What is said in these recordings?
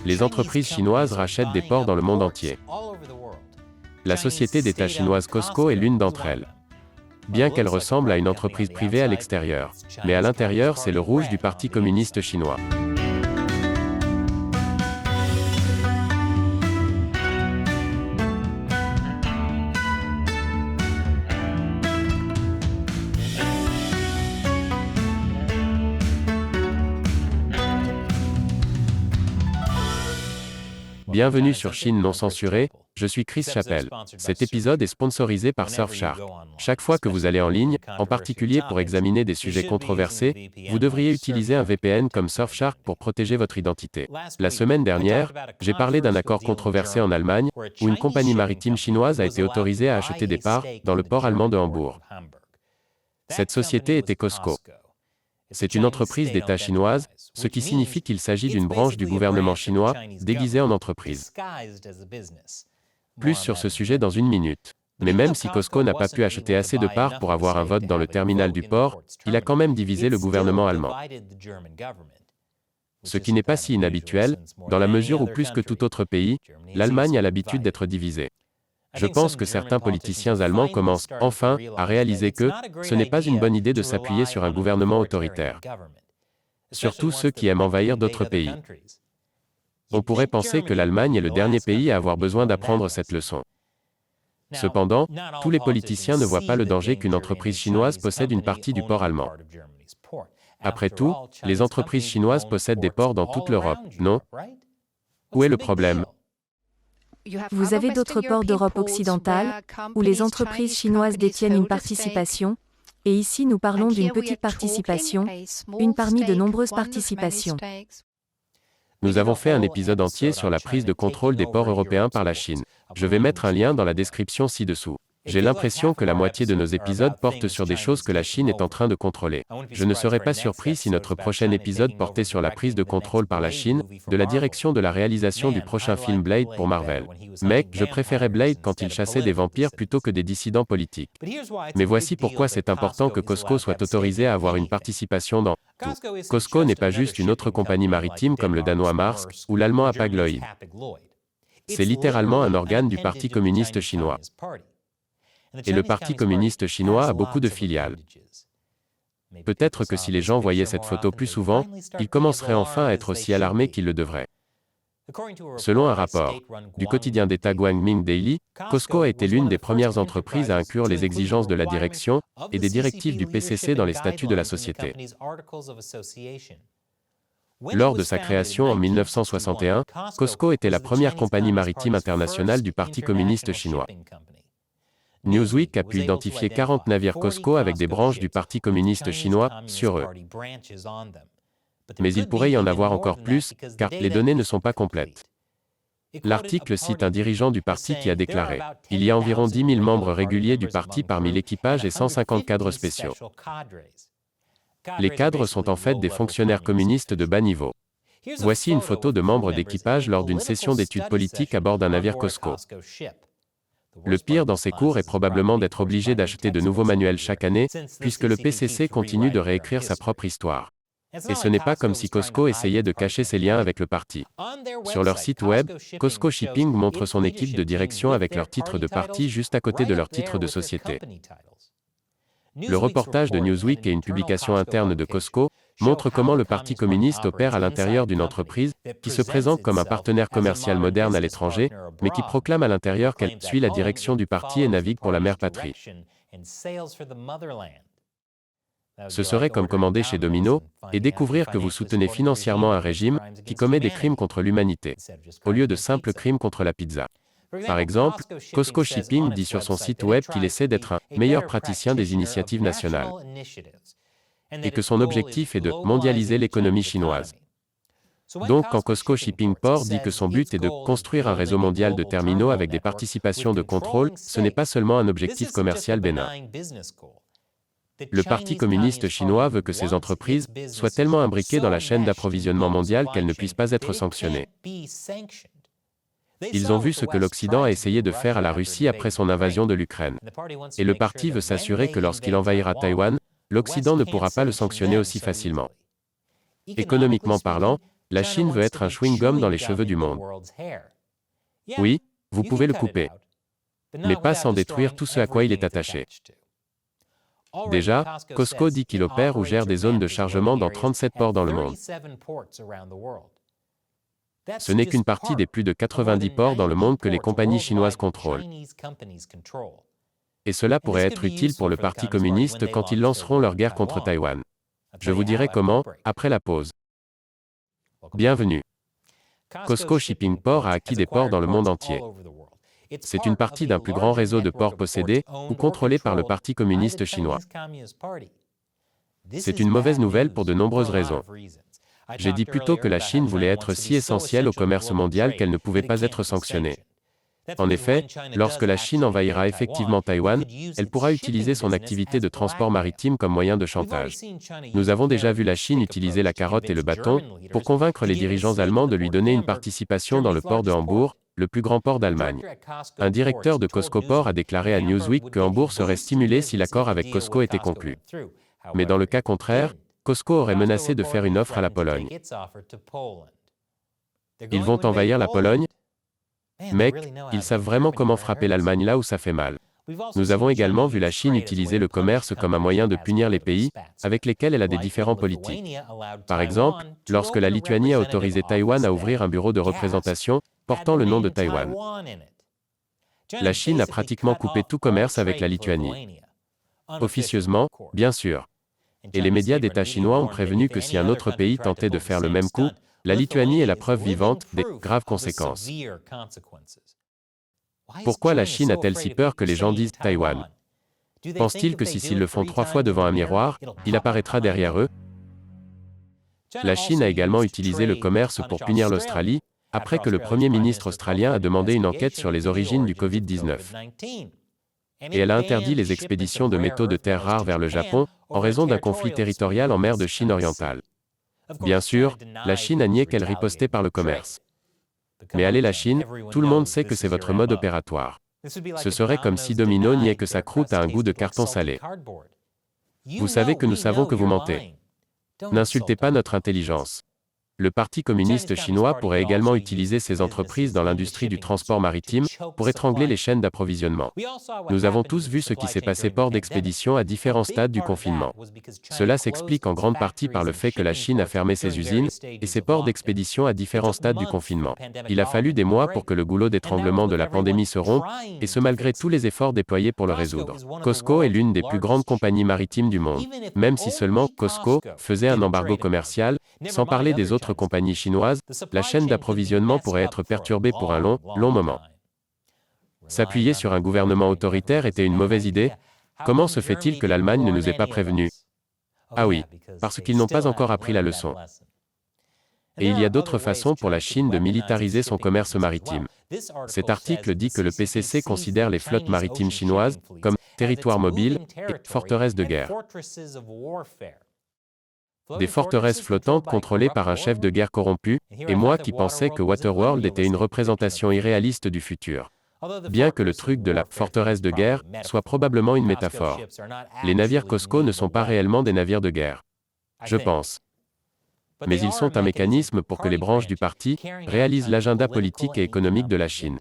Les entreprises chinoises rachètent des ports dans le monde entier. La société d'État chinoise Costco est l'une d'entre elles. Bien qu'elle ressemble à une entreprise privée à l'extérieur, mais à l'intérieur c'est le rouge du Parti communiste chinois. Bienvenue sur Chine non censurée, je suis Chris Chappell. Cet épisode est sponsorisé par Surfshark. Chaque fois que vous allez en ligne, en particulier pour examiner des sujets controversés, vous devriez utiliser un VPN comme Surfshark pour protéger votre identité. La semaine dernière, j'ai parlé d'un accord controversé en Allemagne, où une compagnie maritime chinoise a été autorisée à acheter des parts dans le port allemand de Hambourg. Cette société était Costco. C'est une entreprise d'État chinoise, ce qui signifie qu'il s'agit d'une branche du gouvernement chinois, déguisée en entreprise. Plus sur ce sujet dans une minute. Mais même si Costco n'a pas pu acheter assez de parts pour avoir un vote dans le terminal du port, il a quand même divisé le gouvernement allemand. Ce qui n'est pas si inhabituel, dans la mesure où plus que tout autre pays, l'Allemagne a l'habitude d'être divisée. Je pense que certains politiciens allemands commencent, enfin, à réaliser que ce n'est pas une bonne idée de s'appuyer sur un gouvernement autoritaire. Surtout ceux qui aiment envahir d'autres pays. On pourrait penser que l'Allemagne est le dernier pays à avoir besoin d'apprendre cette leçon. Cependant, tous les politiciens ne voient pas le danger qu'une entreprise chinoise possède une partie du port allemand. Après tout, les entreprises chinoises possèdent des ports dans toute l'Europe, non? Où est le problème? Vous avez d'autres ports d'Europe occidentale, où les entreprises chinoises détiennent une participation, et ici nous parlons d'une petite participation, une parmi de nombreuses participations. Nous avons fait un épisode entier sur la prise de contrôle des ports européens par la Chine. Je vais mettre un lien dans la description ci-dessous. J'ai l'impression que la moitié de nos épisodes portent sur des choses que la Chine est en train de contrôler. Je ne serais pas surpris si notre prochain épisode portait sur la prise de contrôle par la Chine, de la direction de la réalisation du prochain film Blade pour Marvel. Mec, je préférais Blade quand il chassait des vampires plutôt que des dissidents politiques. Mais voici pourquoi c'est important que Costco soit autorisé à avoir une participation dans tout. Costco n'est pas juste une autre compagnie maritime comme le danois Maersk ou l'allemand Hapag-Lloyd. C'est littéralement un organe du Parti communiste chinois. Et le Parti communiste chinois a beaucoup de filiales. Peut-être que si les gens voyaient cette photo plus souvent, ils commenceraient enfin à être aussi alarmés qu'ils le devraient. Selon un rapport du quotidien d'État Guangming Daily, Costco a été l'une des premières entreprises à inclure les exigences de la direction et des directives du PCC dans les statuts de la société. Lors de sa création en 1961, Costco était la première compagnie maritime internationale du Parti communiste chinois. Newsweek a pu identifier 40 navires Costco avec des branches du Parti communiste chinois sur eux. Mais il pourrait y en avoir encore plus, car les données ne sont pas complètes. L'article cite un dirigeant du parti qui a déclaré « Il y a environ 10 000 membres réguliers du parti parmi l'équipage et 150 cadres spéciaux. Les cadres sont en fait des fonctionnaires communistes de bas niveau. » Voici une photo de membres d'équipage lors d'une session d'études politiques à bord d'un navire Costco. Le pire dans ces cours est probablement d'être obligé d'acheter de nouveaux manuels chaque année, puisque le PCC continue de réécrire sa propre histoire. Et ce n'est pas comme si Costco essayait de cacher ses liens avec le parti. Sur leur site web, Costco Shipping montre son équipe de direction avec leur titre de parti juste à côté de leur titre de société. Le reportage de Newsweek et une publication interne de Costco montrent comment le Parti communiste opère à l'intérieur d'une entreprise qui se présente comme un partenaire commercial moderne à l'étranger, mais qui proclame à l'intérieur qu'elle suit la direction du parti et navigue pour la mère patrie. Ce serait comme commander chez Domino et découvrir que vous soutenez financièrement un régime qui commet des crimes contre l'humanité, au lieu de simples crimes contre la pizza. Par exemple, Costco Shipping dit sur son site web qu'il essaie d'être un meilleur praticien des initiatives nationales et que son objectif est de mondialiser l'économie chinoise. Donc quand Costco Shipping Port dit que son but est de construire un réseau mondial de terminaux avec des participations de contrôle, ce n'est pas seulement un objectif commercial bénin. Le Parti communiste chinois veut que ces entreprises soient tellement imbriquées dans la chaîne d'approvisionnement mondiale qu'elles ne puissent pas être sanctionnées. Ils ont vu ce que l'Occident a essayé de faire à la Russie après son invasion de l'Ukraine. Et le parti veut s'assurer que lorsqu'il envahira Taïwan, l'Occident ne pourra pas le sanctionner aussi facilement. Économiquement parlant, La Chine veut être un chewing-gum dans les cheveux du monde. Oui, vous pouvez le couper, mais pas sans détruire tout ce à quoi il est attaché. Déjà, Costco dit qu'il opère ou gère des zones de chargement dans 37 ports dans le monde. Ce n'est qu'une partie des plus de 90 ports dans le monde que les compagnies chinoises contrôlent. Et cela pourrait être utile pour le Parti communiste quand ils lanceront leur guerre contre Taïwan. Je vous dirai comment, après la pause. Bienvenue. Costco Shipping Port a acquis des ports dans le monde entier. C'est une partie d'un plus grand réseau de ports possédés ou contrôlés par le Parti communiste chinois. C'est une mauvaise nouvelle pour de nombreuses raisons. J'ai dit plus tôt que la Chine voulait être si essentielle au commerce mondial qu'elle ne pouvait pas être sanctionnée. En effet, lorsque la Chine envahira effectivement Taïwan, elle pourra utiliser son activité de transport maritime comme moyen de chantage. Nous avons déjà vu la Chine utiliser la carotte et le bâton pour convaincre les dirigeants allemands de lui donner une participation dans le port de Hambourg, le plus grand port d'Allemagne. Un directeur de Costco Port a déclaré à Newsweek que Hambourg serait stimulé si l'accord avec Costco était conclu. Mais dans le cas contraire, Costco aurait menacé de faire une offre à la Pologne. Ils vont envahir la Pologne? Mec, ils savent vraiment comment frapper l'Allemagne là où ça fait mal. Nous avons également vu la Chine utiliser le commerce comme un moyen de punir les pays avec lesquels elle a des différends politiques. Par exemple, lorsque la Lituanie a autorisé Taïwan à ouvrir un bureau de représentation portant le nom de Taïwan. La Chine a pratiquement coupé tout commerce avec la Lituanie. Officieusement, bien sûr. Et les médias d'État chinois ont prévenu que si un autre pays tentait de faire le même coup, la Lituanie est la preuve vivante des graves conséquences. Pourquoi la Chine a-t-elle si peur que les gens disent Taïwan? Pensent-ils que s'ils le font 3 fois devant un miroir, il apparaîtra derrière eux? La Chine a également utilisé le commerce pour punir l'Australie, après que le Premier ministre australien a demandé une enquête sur les origines du Covid-19. Et elle a interdit les expéditions de métaux de terres rares vers le Japon, en raison d'un conflit territorial en mer de Chine orientale. Bien sûr, la Chine a nié qu'elle ripostait par le commerce. Mais allez la Chine, tout le monde sait que c'est votre mode opératoire. Ce serait comme si Domino niait que sa croûte a un goût de carton salé. Vous savez que nous savons que vous mentez. N'insultez pas notre intelligence. Le Parti communiste chinois pourrait également utiliser ces entreprises dans l'industrie du transport maritime pour étrangler les chaînes d'approvisionnement. Nous avons tous vu ce qui s'est passé port d'expédition à différents stades du confinement. Cela s'explique en grande partie par le fait que la Chine a fermé ses usines et ses ports d'expédition à différents stades du confinement. Il a fallu des mois pour que le goulot d'étranglement de la pandémie se rompe, et ce malgré tous les efforts déployés pour le résoudre. Costco est l'une des plus grandes compagnies maritimes du monde. Même si seulement Costco faisait un embargo commercial, sans parler des autres compagnies chinoises, la chaîne d'approvisionnement pourrait être perturbée pour un long moment. S'appuyer sur un gouvernement autoritaire était une mauvaise idée? Comment se fait-il que l'Allemagne ne nous ait pas prévenus? Ah oui, parce qu'ils n'ont pas encore appris la leçon. Et il y a d'autres façons pour la Chine de militariser son commerce maritime. Cet article dit que le PCC considère les flottes maritimes chinoises comme territoires mobiles et forteresses de guerre. Des forteresses flottantes contrôlées par un chef de guerre corrompu, et moi qui pensais que Waterworld était une représentation irréaliste du futur. Bien que le truc de la forteresse de guerre soit probablement une métaphore. Les navires Costco ne sont pas réellement des navires de guerre. Je pense. Mais ils sont un mécanisme pour que les branches du parti réalisent l'agenda politique et économique de la Chine.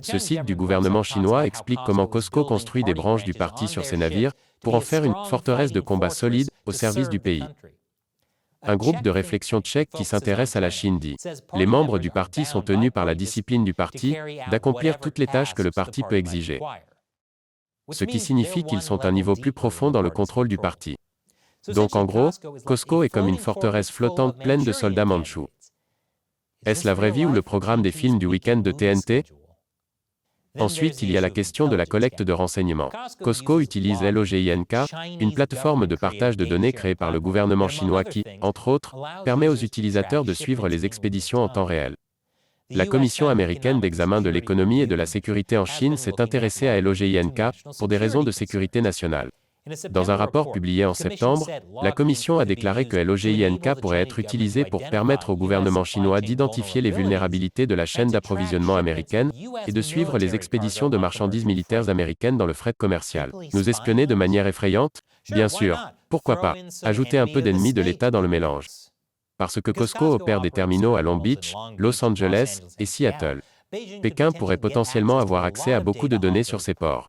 Ce site du gouvernement chinois explique comment Costco construit des branches du parti sur ses navires pour en faire une forteresse de combat solide au service du pays. Un groupe de réflexion tchèque qui s'intéresse à la Chine dit « Les membres du parti sont tenus par la discipline du parti d'accomplir toutes les tâches que le parti peut exiger. » Ce qui signifie qu'ils sont un niveau plus profond dans le contrôle du parti. Donc en gros, Costco est comme une forteresse flottante pleine de soldats mandchous. Est-ce la vraie vie ou le programme des films du week-end de TNT? Ensuite, il y a la question de la collecte de renseignements. Costco utilise LOGINK, une plateforme de partage de données créée par le gouvernement chinois qui, entre autres, permet aux utilisateurs de suivre les expéditions en temps réel. La Commission américaine d'examen de l'économie et de la sécurité en Chine s'est intéressée à LOGINK pour des raisons de sécurité nationale. Dans un rapport publié en septembre, la Commission a déclaré que LOGINK pourrait être utilisé pour permettre au gouvernement chinois d'identifier les vulnérabilités de la chaîne d'approvisionnement américaine et de suivre les expéditions de marchandises militaires américaines dans le fret commercial. Nous espionner de manière effrayante? Bien sûr. Pourquoi pas? Ajouter un peu d'ennemis de l'État dans le mélange. Parce que Costco opère des terminaux à Long Beach, Los Angeles et Seattle. Pékin pourrait potentiellement avoir accès à beaucoup de données sur ces ports.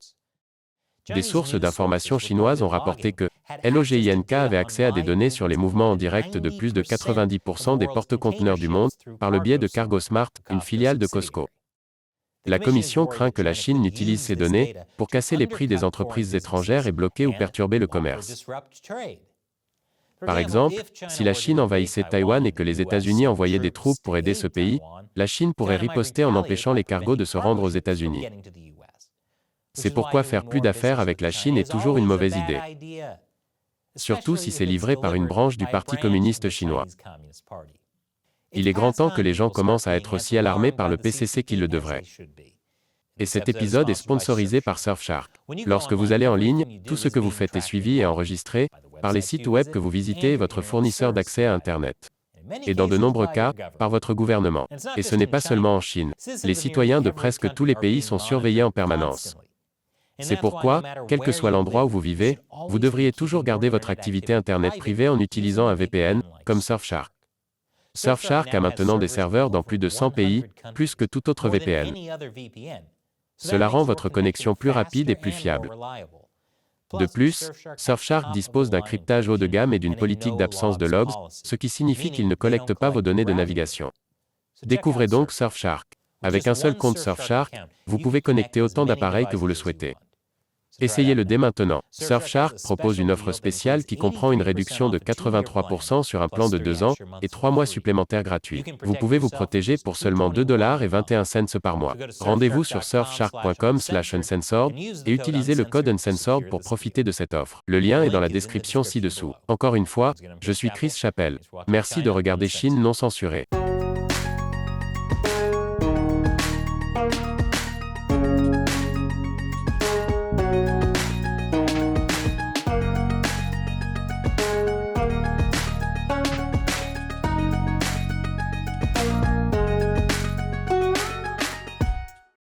Des sources d'information chinoises ont rapporté que LOGINK avait accès à des données sur les mouvements en direct de plus de 90% des porte-conteneurs du monde, par le biais de CargoSmart, une filiale de Costco. La Commission craint que la Chine n'utilise ces données pour casser les prix des entreprises étrangères et bloquer ou perturber le commerce. Par exemple, si la Chine envahissait Taïwan et que les États-Unis envoyaient des troupes pour aider ce pays, la Chine pourrait riposter en empêchant les cargos de se rendre aux États-Unis. C'est pourquoi faire plus d'affaires avec la Chine est toujours une mauvaise idée. Surtout si c'est livré par une branche du Parti communiste chinois. Il est grand temps que les gens commencent à être aussi alarmés par le PCC qu'ils le devraient. Et cet épisode est sponsorisé par Surfshark. Lorsque vous allez en ligne, tout ce que vous faites est suivi et enregistré par les sites web que vous visitez et votre fournisseur d'accès à Internet. Et dans de nombreux cas, par votre gouvernement. Et ce n'est pas seulement en Chine. Les citoyens de presque tous les pays sont surveillés en permanence. C'est pourquoi, quel que soit l'endroit où vous vivez, vous devriez toujours garder votre activité Internet privée en utilisant un VPN, comme Surfshark. Surfshark a maintenant des serveurs dans plus de 100 pays, plus que tout autre VPN. Cela rend votre connexion plus rapide et plus fiable. De plus, Surfshark dispose d'un cryptage haut de gamme et d'une politique d'absence de logs, ce qui signifie qu'il ne collecte pas vos données de navigation. Découvrez donc Surfshark. Avec un seul compte Surfshark, vous pouvez connecter autant d'appareils que vous le souhaitez. Essayez-le dès maintenant. Surfshark propose une offre spéciale qui comprend une réduction de 83% sur un plan de 2 ans et 3 mois supplémentaires gratuits. Vous pouvez vous protéger pour seulement $2,21 par mois. Rendez-vous sur surfshark.com/uncensored et utilisez le code uncensored pour profiter de cette offre. Le lien est dans la description ci-dessous. Encore une fois, je suis Chris Chappell. Merci de regarder Chine non censurée.